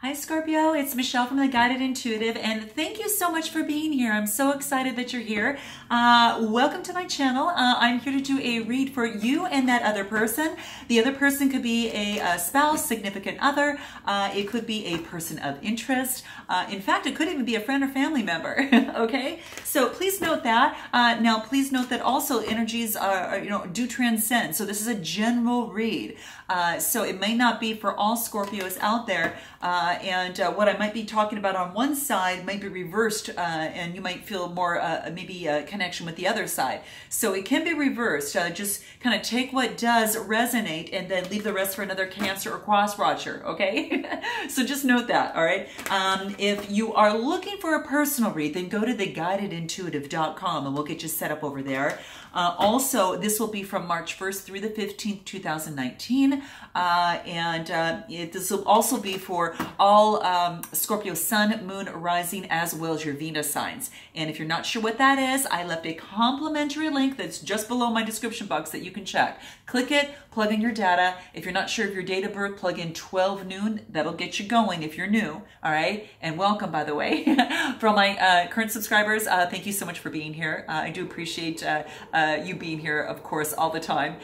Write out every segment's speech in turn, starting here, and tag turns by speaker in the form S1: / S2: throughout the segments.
S1: Hi Scorpio, it's Michelle from the Guided Intuitive, and thank you so much for being here. I'm so excited that you're here. Welcome to my channel. I'm here to do a read for you and that other person. The other person could be a spouse, significant other. It could be a person of interest. In fact, it could even be a friend or family member. Okay, so please note that. Now, please note that also energies are do transcend. So this is a general read. So it may not be for all Scorpios out there. And what I might be talking about on one side might be reversed, and you might feel more maybe a connection with the other side. So it can be reversed. Just kind of take what does resonate and then leave the rest for another Cancer or cross watcher, okay? So just note that, all right? If you are looking for a personal read, then go to theguidedintuitive.com and we'll get you set up over there. Also, this will be from March 1st through the 15th, 2019. This will also be for all Scorpio Sun, Moon, Rising, as well as your Venus signs. And if you're not sure what that is, I left a complimentary link that's just below my description box that you can check. Click it, plug in your data. If you're not sure of your date of birth, plug in 12 noon. That'll get you going if you're new, all right? And welcome, by the way. For all my current subscribers, thank you so much for being here. I do appreciate you being here, of course, all the time.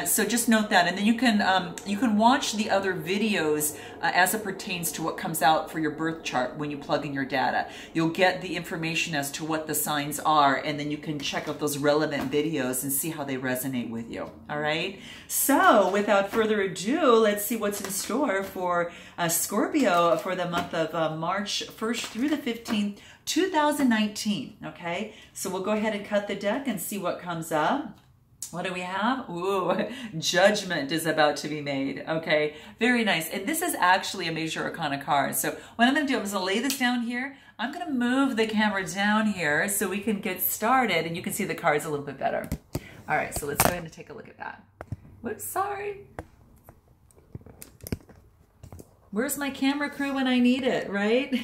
S1: So just note that, and then you can watch the other videos as it pertains to what comes out for your birth chart when you plug in your data. You'll get the information as to what the signs are, and then you can check out those relevant videos and see how they resonate with you. All right. So without further ado, let's see what's in store for Scorpio for the month of March 1st through the 15th, 2019. Okay. So we'll go ahead and cut the deck and see what comes up. What do we have? Ooh, judgment is about to be made. Okay, very nice. And this is actually a major arcana card. So what I'm going to do, I'm going to lay this down here. I'm going to move the camera down here so we can get started and you can see the cards a little bit better. All right, so let's go ahead and take a look at that. Whoops, sorry. Where's my camera crew when I need it, right?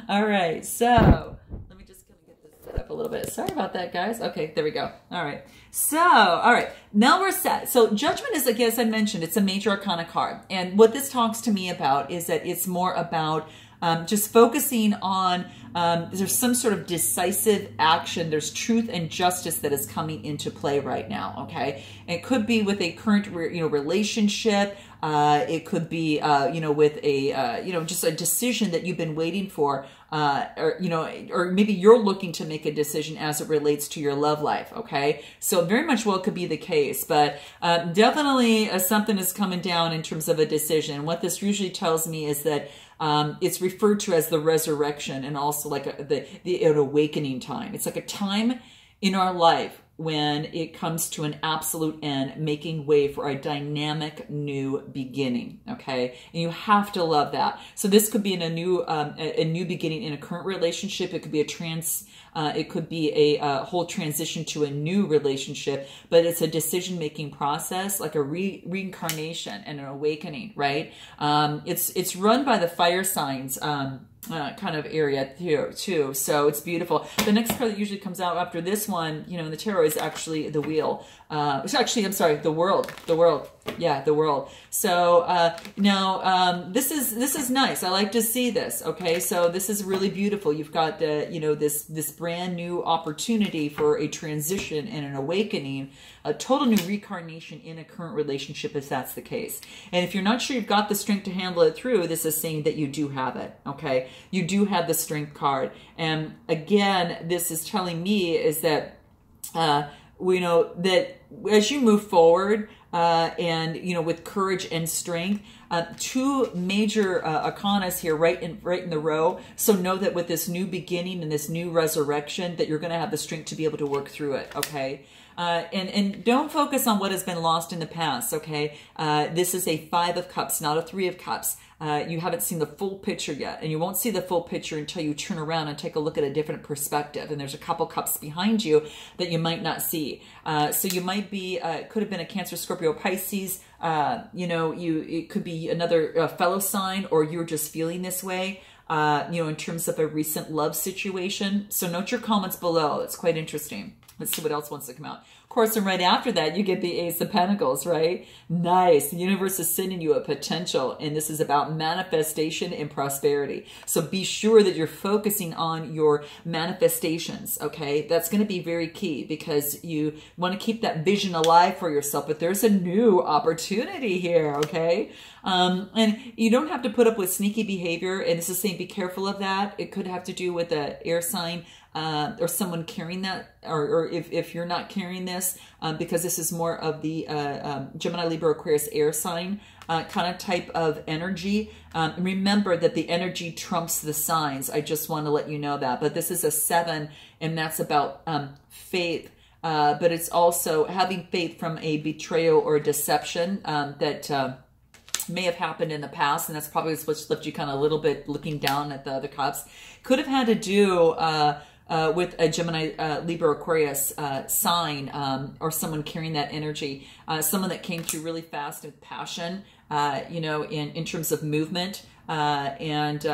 S1: All right, so let me just kind of get this set up a little bit. Sorry about that, guys. Okay, there we go. All right. So, all right, now we're set. So judgment is, again, as I mentioned, it's a major arcana card. And what this talks to me about is that it's more about just focusing on, there's some sort of decisive action. There's truth and justice that is coming into play right now, okay? And it could be with a current, relationship. It could be, with a, just a decision that you've been waiting for, or maybe you're looking to make a decision as it relates to your love life, okay? So very much well could be the case, but definitely something is coming down in terms of a decision. What this usually tells me is that it's referred to as the resurrection and also like an awakening time. It's like a time in our life when it comes to an absolute end, making way for a dynamic new beginning, okay? And you have to love that. So this could be in a new beginning in a current relationship. It could be it could be a whole transition to a new relationship, but it's a decision-making process, like a reincarnation and an awakening, right? It's run by the fire signs, kind of area here too. So it's beautiful. The next card that usually comes out after this one, in the tarot is actually the wheel. It's actually, I'm sorry, the world. Yeah, the world. So now this is nice. I like to see this. Okay, so this is really beautiful. You've got this brand new opportunity for a transition and an awakening, a total new reincarnation in a current relationship, if that's the case. And if you're not sure you've got the strength to handle it through, this is saying that you do have it. Okay, you do have the strength card. And again, this is telling me is that that as you move forward and with courage and strength, two major arcanas here right in the row. So know that with this new beginning and this new resurrection that you're going to have the strength to be able to work through it, okay? And don't focus on what has been lost in the past, okay? This is a 5 of Cups, not a 3 of Cups. You haven't seen the full picture yet, and you won't see the full picture until you turn around and take a look at a different perspective. And there's a couple cups behind you that you might not see. So you might be, could have been a Cancer, Scorpio, Pisces. It could be another fellow sign, or you're just feeling this way. In terms of a recent love situation. So note your comments below. It's quite interesting. Let's see what else wants to come out. course, and right after that, you get the Ace of Pentacles, right? Nice. The universe is sending you a potential, and this is about manifestation and prosperity. So be sure that you're focusing on your manifestations, okay? That's going to be very key because you want to keep that vision alive for yourself, but there's a new opportunity here, okay? And you don't have to put up with sneaky behavior, and this is saying be careful of that. It could have to do with an air sign, or someone carrying that, or if you're not carrying this, because this is more of the Gemini, Libra, Aquarius air sign kind of type of energy. Remember that the energy trumps the signs. I just want to let you know that. But this is a 7, and that's about faith. But it's also having faith from a betrayal or a deception that may have happened in the past, and that's probably what's left you kind of a little bit looking down at the other cups. Could have had to do with a Gemini, Libra, Aquarius sign, or someone carrying that energy. Someone that came through really fast with passion, you know, in terms of movement, and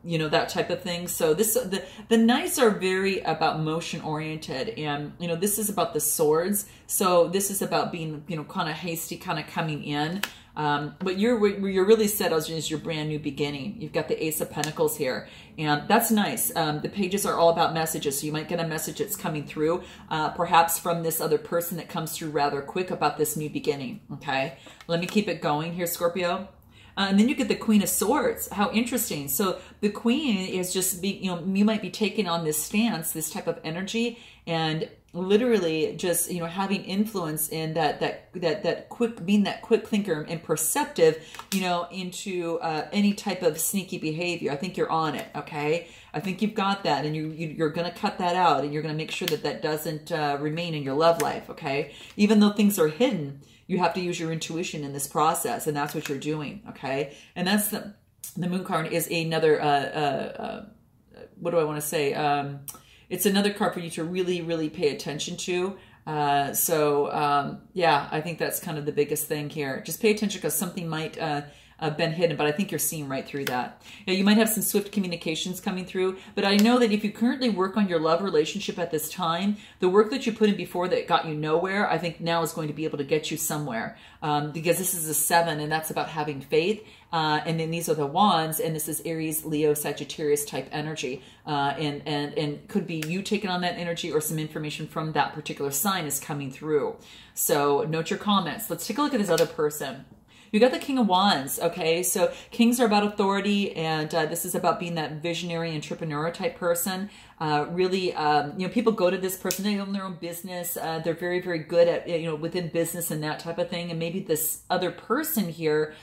S1: you know, that type of thing. So the Knights are very about motion oriented, and you know, this is about the swords. So this is about being, you know, kind of hasty, kind of coming in. But you're really set as your brand new beginning. You've got the Ace of Pentacles here, and that's nice. The pages are all about messages, so you might get a message that's coming through, perhaps from this other person that comes through rather quick about this new beginning. Okay, let me keep it going here, Scorpio. And then you get the Queen of Swords. How interesting. So the Queen is just you know, you might be taking on this stance, this type of energy, and literally just, you know, having influence in that quick, being that quick thinker and perceptive, you know, into any type of sneaky behavior. I think you're on it. Okay, I think you've got that, and you're going to cut that out, and you're going to make sure that that doesn't remain in your love life. Okay, even though things are hidden, you have to use your intuition in this process, and that's what you're doing. Okay, and that's the Moon card is another what do I want to say? It's another card for you to really, really pay attention to. Yeah, I think that's kind of the biggest thing here. Just pay attention because something might have been hidden, but I think you're seeing right through that. Now, you might have some swift communications coming through, but I know that if you currently work on your love relationship at this time, the work that you put in before that got you nowhere, I think now is going to be able to get you somewhere, because this is a 7, and that's about having faith. And then these are the wands, and this is Aries, Leo, Sagittarius type energy. And could be you taking on that energy, or some information from that particular sign is coming through. So note your comments. Let's take a look at this other person. You got the King of Wands, okay? So kings are about authority, and this is about being that visionary entrepreneur type person. Really, you know, people go to this person, they own their own business. They're very, very good at, you know, within business and that type of thing. And maybe this other person here,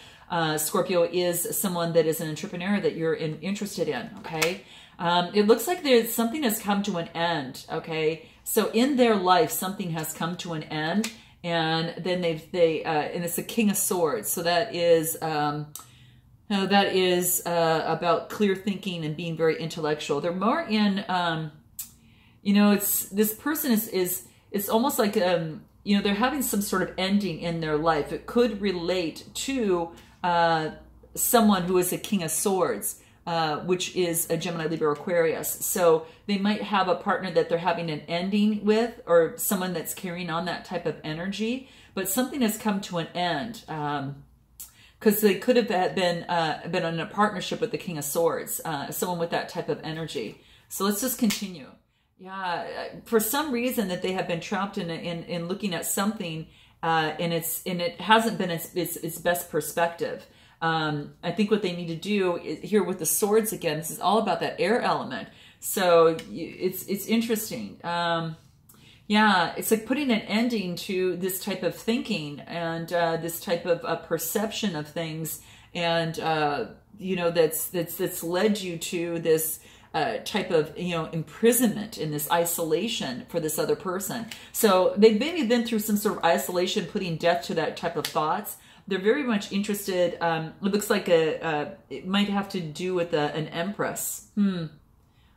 S1: Scorpio, is someone that is an entrepreneur that you're interested in, okay? It looks like there's something has come to an end, okay? So in their life, something has come to an end, and then and it's the King of Swords. So that is about clear thinking and being very intellectual. They're more in, you know, this person it's almost like, you know, they're having some sort of ending in their life. It could relate to someone who is a King of Swords, which is a Gemini, Libra, Aquarius. So they might have a partner that they're having an ending with, or someone that's carrying on that type of energy, but something has come to an end, because they could have been in a partnership with the King of Swords, someone with that type of energy. So let's just continue. Yeah, for some reason that they have been trapped in looking at something, and it hasn't been its best perspective. I think what they need to do is, here with the swords again, this is all about that air element. So it's interesting. Yeah, it's like putting an ending to this type of thinking and this type of perception of things, and you know, that's led you to this type of, you know, imprisonment in this isolation for this other person. So they've maybe been through some sort of isolation, putting death to that type of thoughts. They're very much interested. It looks like it might have to do with an empress.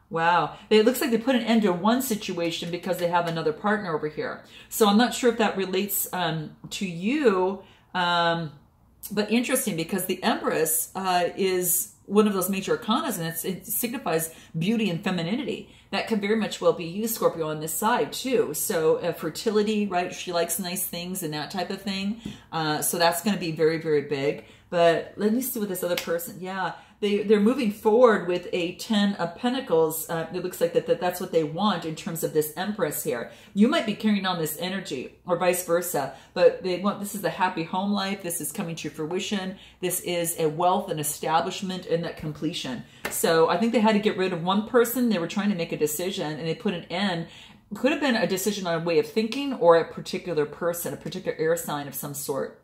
S1: Wow. It looks like they put an end to one situation because they have another partner over here. So I'm not sure if that relates to you, but interesting, because the empress is one of those major arcanas, and it signifies beauty and femininity. That could very much well be you, Scorpio, on this side too. So fertility, right? She likes nice things and that type of thing. So that's going to be very, very big. But let me see what this other person, yeah, they're moving forward with a 10 of Pentacles. It looks like that's what they want in terms of this Empress here. You might be carrying on this energy or vice versa, but they want, this is the happy home life. This is coming to fruition. This is a wealth and establishment and that completion. So I think they had to get rid of one person. They were trying to make a decision and they put an end. Could have been a decision on a way of thinking or a particular person, a particular air sign of some sort.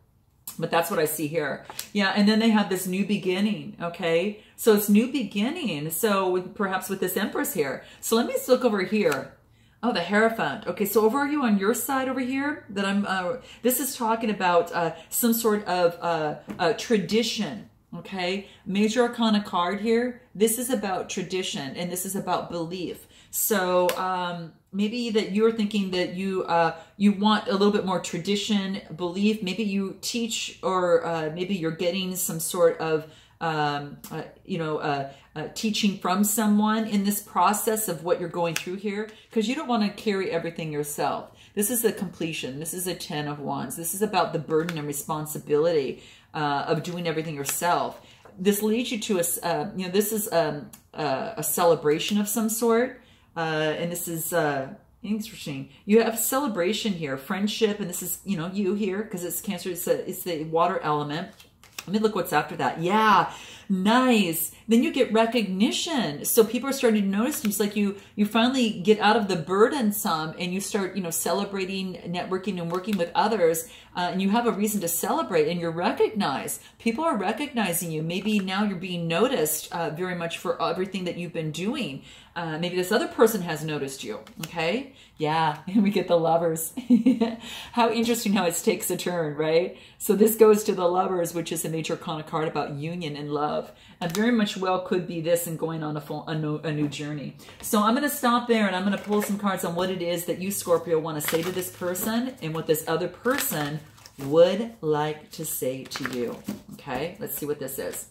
S1: But that's what I see here. Yeah, and then they have this new beginning, okay? So it's new beginning. So perhaps with this Empress here. So let me just look over here. Oh, the Hierophant. Okay, so over you on your side over here, that I'm, this is talking about some sort of tradition, okay? Major Arcana card here. This is about tradition, and this is about belief. So maybe that you're thinking that you want a little bit more tradition, belief. Maybe you teach, or maybe you're getting some sort of teaching from someone in this process of what you're going through here, because you don't want to carry everything yourself. This is a completion. This is a 10 of Wands. This is about the burden and responsibility of doing everything yourself. This leads you to this is a celebration of some sort. And this is interesting. You have celebration here, friendship, and this is, you here, because it's Cancer, it's the water element. Let me look what's after that. Yeah, nice. Then you get recognition. So people are starting to notice you. It's like you finally get out of the burden some, and you start, celebrating, networking, and working with others. And you have a reason to celebrate, and you're recognized. People are recognizing you. Maybe now you're being noticed very much for everything that you've been doing. Maybe this other person has noticed you. Okay. Yeah. And we get the Lovers. How interesting how it takes a turn, right? So this goes to the Lovers, which is a major arcana card about union and love. And very much well could be this and going on a new journey. So I'm going to stop there, and I'm going to pull some cards on what it is that you, Scorpio, want to say to this person and what this other person would like to say to you. Okay. Let's see what this is.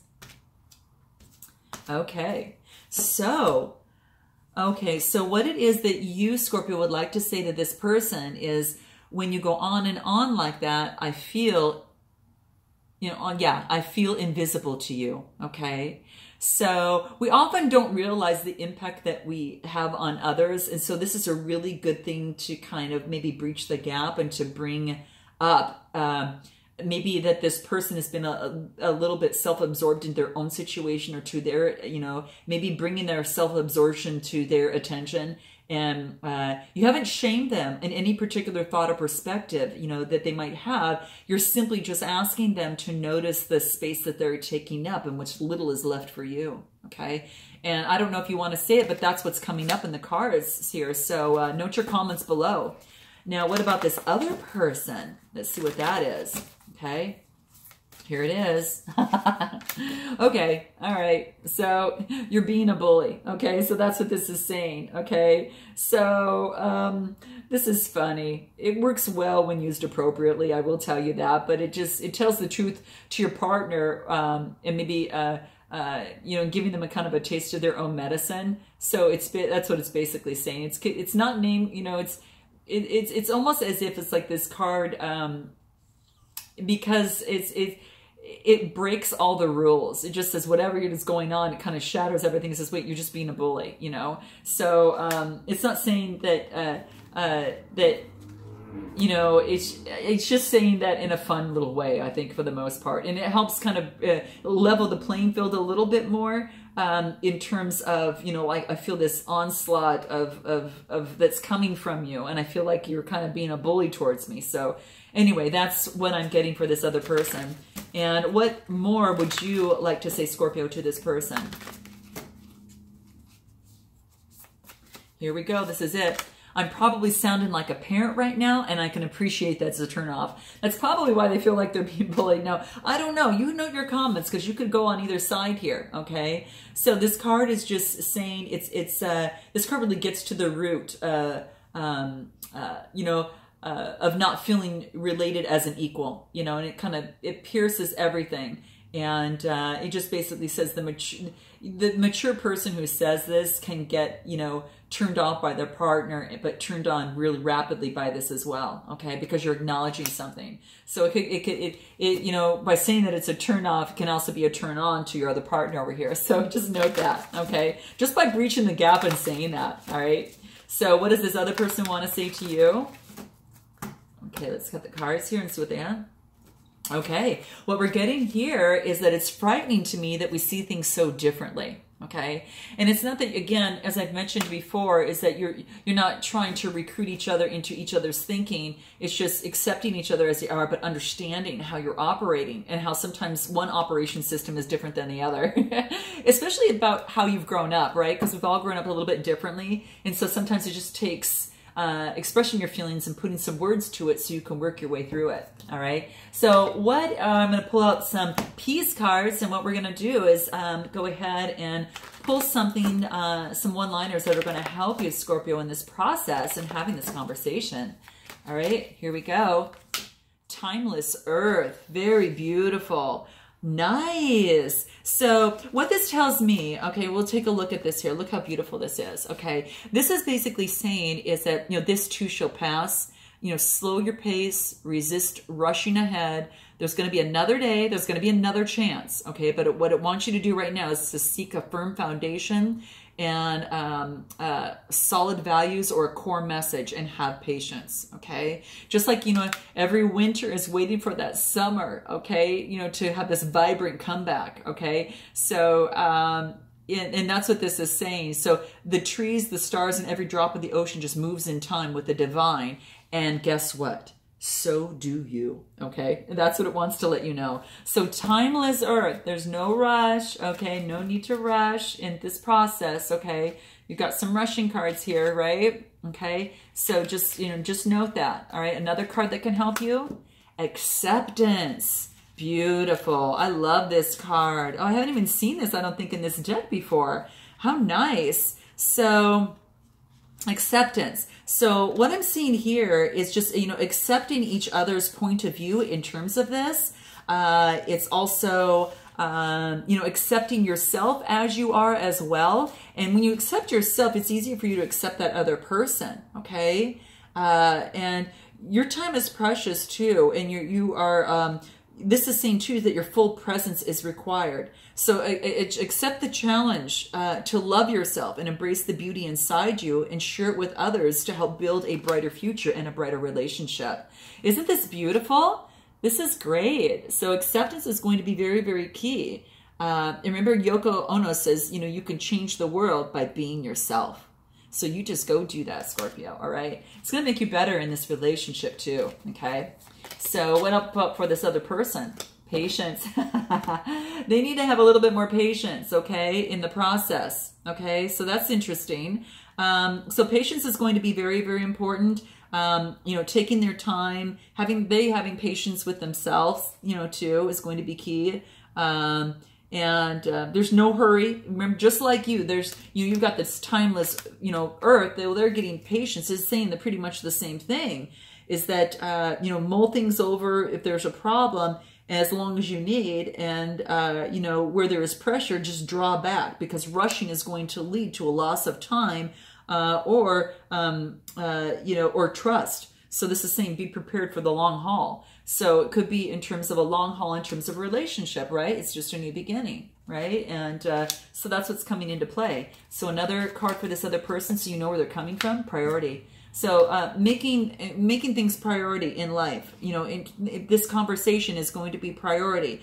S1: Okay. So what it is that you, Scorpio, would like to say to this person is, when you go on and on like that, I feel, I feel invisible to you, okay? So we often don't realize the impact that we have on others. And so this is a really good thing to kind of maybe breach the gap and to bring up, maybe that this person has been a little bit self-absorbed in their own situation, or to their, maybe bringing their self-absorption to their attention. And you haven't shamed them in any particular thought or perspective, that they might have. You're simply just asking them to notice the space that they're taking up and which little is left for you. Okay. And I don't know if you want to say it, but that's what's coming up in the cards here. So note your comments below. Now, what about this other person? Let's see what that is. Okay. Here it is. Okay. All right. So you're being a bully. Okay. So that's what this is saying. Okay. So this is funny. It works well when used appropriately. I will tell you that, but it tells the truth to your partner, and maybe, giving them a kind of a taste of their own medicine. So that's what it's basically saying. It's not named, it's almost as if it's like this card, because it breaks all the rules. It just says whatever is going on, it kind of shatters everything. It says, wait, you're just being a bully, So it's not saying that it's just saying that in a fun little way, I think, for the most part. And it helps kind of level the playing field a little bit more, in terms of, like, I feel this onslaught of that's coming from you, and I feel like you're kind of being a bully towards me. So anyway, that's what I'm getting for this other person. And what more would you like to say, Scorpio, to this person? Here we go. This is it. I'm probably sounding like a parent right now, and I can appreciate that's a turn off. That's probably why they feel like they're being bullied. Now, I don't know. You note your comments, because you could go on either side here, okay? So this card is just saying this card really gets to the root, of not feeling related as an equal, and it pierces everything. And it just basically says the mature person who says this can get, you know, turned off by their partner, but turned on really rapidly by this as well, okay? Because you're acknowledging something. So it you know, by saying that it's a turn off, it can also be a turn on to your other partner over here. So just note that, okay? Just by breaching the gap and saying that, all right? So what does this other person want to say to you? Okay, let's cut the cards here and see what they have. Okay, what we're getting here is that it's frightening to me that we see things so differently. Okay, and it's not that, again, as I've mentioned before, is that you're not trying to recruit each other into each other's thinking. It's just accepting each other as they are, but understanding how you're operating and how sometimes one operation system is different than the other, especially about how you've grown up, right? Because we've all grown up a little bit differently, and so sometimes it just takes expressing your feelings and putting some words to it so you can work your way through it. All right. So what I'm going to pull out some peace cards, and what we're going to do is go ahead and pull something, some one-liners that are going to help you, Scorpio, in this process and having this conversation. All right. Here we go. Timeless Earth. Very beautiful. Nice. So what this tells me, okay, we'll take a look at this here. Look how beautiful this is. Okay. This is basically saying is that, you know, this too shall pass. You know, slow your pace, resist rushing ahead. There's going to be another day. There's going to be another chance. Okay. But what it wants you to do right now is to seek a firm foundation and solid values or a core message, and have patience. Okay. Just like, you know, every winter is waiting for that summer. Okay. You know, to have this vibrant comeback. Okay. So, and that's what this is saying. So the trees, the stars, and every drop of the ocean just moves in time with the divine. And guess what? So do you. Okay. And that's what it wants to let you know. So timeless Earth, there's no rush. Okay. No need to rush in this process. Okay. You've got some rushing cards here, right? Okay. So just, you know, just note that. All right. Another card that can help you. Acceptance. Beautiful. I love this card. Oh, I haven't even seen this, I don't think, in this deck before. How nice. So acceptance. So what I'm seeing here is just, you know, accepting each other's point of view in terms of this. It's also, you know, accepting yourself as you are as well. And when you accept yourself, it's easier for you to accept that other person. Okay. And your time is precious too. And you are, this is saying too that your full presence is required. So accept the challenge to love yourself and embrace the beauty inside you and share it with others to help build a brighter future and a brighter relationship. Isn't this beautiful? This is great. So acceptance is going to be very, very key. And remember, Yoko Ono says, you know, you can change the world by being yourself. So you just go do that, Scorpio, all right? It's going to make you better in this relationship too, okay? So what up for this other person? Patience. They need to have a little bit more patience, okay, in the process, okay? So that's interesting. So patience is going to be very, very important. You know, taking their time, having patience with themselves, you know, too, is going to be key. And there's no hurry. Remember, just like you, there's you've got this timeless, you know, Earth. They're getting patience. It's saying that pretty much the same thing. Is that you know, mull things over if there's a problem as long as you need, and you know, where there is pressure, just draw back, because rushing is going to lead to a loss of time or you know, or trust. So this is saying be prepared for the long haul. So it could be in terms of a long haul, in terms of a relationship, right? It's just a new beginning, right? And so that's what's coming into play. So another card for this other person, so you know where they're coming from. Priority. So making things priority in life. You know, this conversation is going to be priority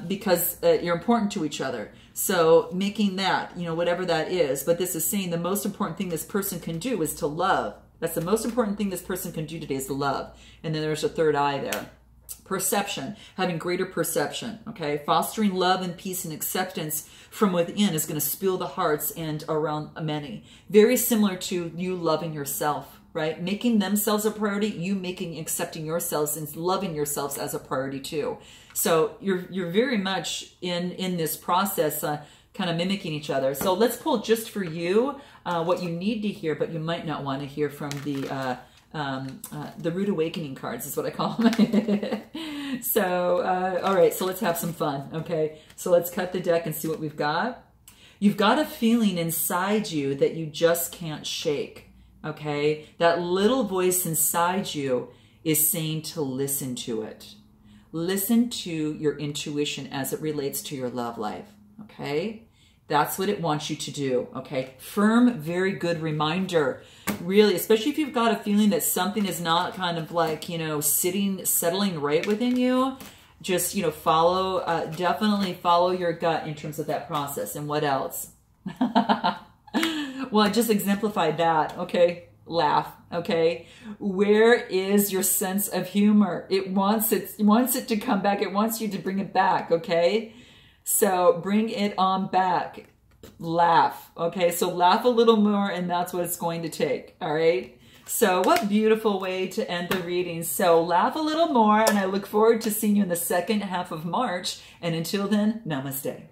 S1: because you're important to each other. So making that, you know, whatever that is. But this is saying the most important thing this person can do is to love. That's the most important thing this person can do today, is to love. And then there's a third eye there. Perception, having greater perception, okay? Fostering love and peace and acceptance from within is going to spill the hearts and around many. Very similar to you loving yourself, right? Making themselves a priority, you accepting yourselves and loving yourselves as a priority too. So you're very much in this process, kind of mimicking each other. So let's pull just for you what you need to hear, but you might not want to hear from the Rude Awakening cards, is what I call them. So, all right, so let's have some fun, okay? So let's cut the deck and see what we've got. You've got a feeling inside you that you just can't shake, okay? That little voice inside you is saying to listen to it. Listen to your intuition as it relates to your love life, okay? That's what it wants you to do, okay? Firm, very good reminder. Really, especially if you've got a feeling that something is not kind of like, you know, settling right within you, just, you know, definitely follow your gut in terms of that process. And what else? Well, I just exemplified that, okay? Laugh, okay? Where is your sense of humor? It wants it to come back. It wants you to bring it back, okay? So bring it on back. Laugh, okay? So laugh a little more, and that's what it's going to take, all right? So what beautiful way to end the reading. So laugh a little more, and I look forward to seeing you in the second half of March. And until then, namaste.